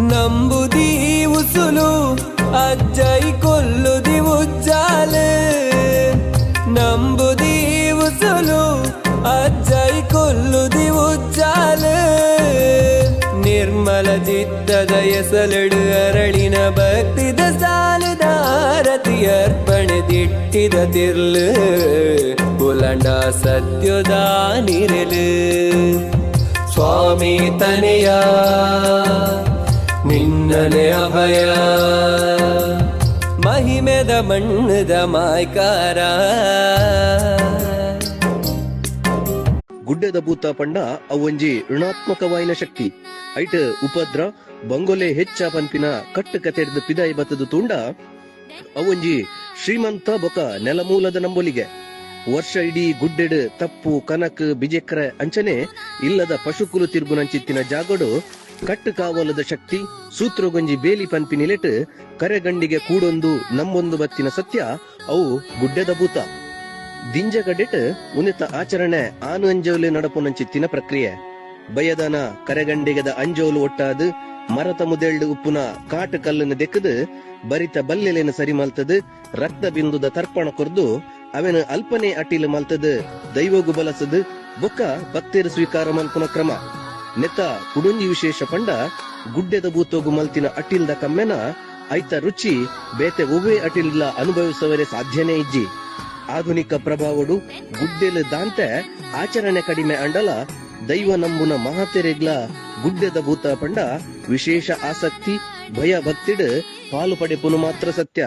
ನಂಬುದಿ ಉಸುಲು ಅಜ್ಜೈ ಕೊಲ್ಲುದಿ ಉಜ್ಜಾಲೆ ನಂಬುದಿ ಉಸುಲು ಅಜ್ಜೈ ಕೊಲ್ಲುದಿ ಉಜ್ಜಾಲೆ ನಿರ್ಮಲ ಚಿತ್ತದ ಎಸಲಡು ಅರಳಿನ ಭಕ್ತಿದ ಸಾಲದ ಆರತಿ ಅರ್ಪಣೆ ದಿಟ್ಟಿದ ತಿರ್ಲು ಪುಲಂಡ ಸತ್ಯದ ನಿರಲು ಸ್ವಾಮಿ ತನೆಯ ನಿನ್ನನೆ ಅಭಯ ಮಹಿಮೆದ ಮಣ್ಣದ ಮಾಯ್ಕಾರ ಗುಡ್ಡದ ಭೂತ ಪಂಡ ಅವೊಂಜಿ ಋಣಾತ್ಮಕವಾಯಿನ ಶಕ್ತಿ ಐಟ್ ಉಪದ್ರ ಬಂಗೊಲೆ ಹೆಚ್ಚ ಪನ್ಪಿನ ಕಟ್ಟು ಕತೆಡ್ದು ಪಿದಾಯಿ ಬತ್ತದು ತುಂಡ ಅವೊಂಜಿ ಶ್ರೀಮಂತ ಬೊಕ ನೆಲಮೂಲದ ನಂಬೊಲಿಗೆ ವರ್ಷ ಇಡೀ ಗುಡ್ಡೆಡ್ ತಪ್ಪು ಕನಕ್ ಬಿಜೆಕ್ರ ಅಂಚನೆ ಇಲ್ಲದ ಪಶುಕುಲು ತಿರ್ಗುನಂಚಿತ್ತಿನ ಜಾಗಡು ಕಟ್ಟು ಕಾವಲದ ಶಕ್ತಿ ಸೂತ್ರಗೊಂಜಿ ಬೇಲಿ ಪನ್ಪಿನಿಲೆಟ್ ಕರೆಗಂಡಿಗೆ ಕೂಡೊಂದು ನಂಬೊಂದು ಬತ್ತಿನ ಸತ್ಯ ಅವು ಗುಡ್ಡದ ಭೂತ ದಿಂಜಗಡೆಟ್ ಉನ್ನತ ಆಚರಣೆ ಆನು ಅಂಜೋಲು ನಡಪುನಂಚಿತ್ತಿನ ಪ್ರಕ್ರಿಯೆ ಬಯದನ ಕರೆಗಂಡಿಗದ ಅಂಜೋಲು ಒಟ್ಟಾದು ಮರತ ಮುದೆಳ್ಳು ಉಪ್ಪುನ ಕಾಟು ಕಲ್ಲನ್ನು ದೆಕ್ಕದು ಬರಿತ ಬಲ್ಲೆಲೆನ ಸರಿ ಮಲ್ತದು ರಕ್ತ ಬಿಂದುದ ತರ್ಪಣ ಕೊರ್ದು ಅವನ ಅಲ್ಪನೆ ಅಟಿಲು ಮಲ್ತದು ದೈವಗು ಬಲಸದು ಬೊಕ್ಕ ಭಕ್ತರು ಸ್ವೀಕಾರ ಮಲ್ಪುನ ಕ್ರಮ ನೆತ್ತ ಕುಡುಂಜಿ ವಿಶೇಷ ಪಂಡ ಗುಡ್ಡೆದ ಭೂತೋಗು ಮಲ್ತಿನ ಅಟಿಲ್ದ ಕಮ್ಮೆನ ಐತ ರುಚಿ ಬೇತೆ ಒವ್ವೇ ಅಟಿಲ್ಲ ಅನುಭವಿಸುವರೆ ಸಾಧ್ಯನೇ ಇಜ್ಜಿ ಆಧುನಿಕ ಪ್ರಭಾವಡು ಗುಡ್ಡೆಲು ದಾಂತೆ ಆಚರಣೆ ಕಡಿಮೆ ಅಂಡಲ ದೈವ ನಂಬುನ ಮಹಾತೆರೆಗ್ಲ ಗುಡ್ಡೆದ ಭೂತ ಪಂಡ ವಿಶೇಷ ಆಸಕ್ತಿ ಭಯ ಭಕ್ತಿಡ್ ಪಾಲು ಪಡೆಪುನು ಮಾತ್ರ ಸತ್ಯ.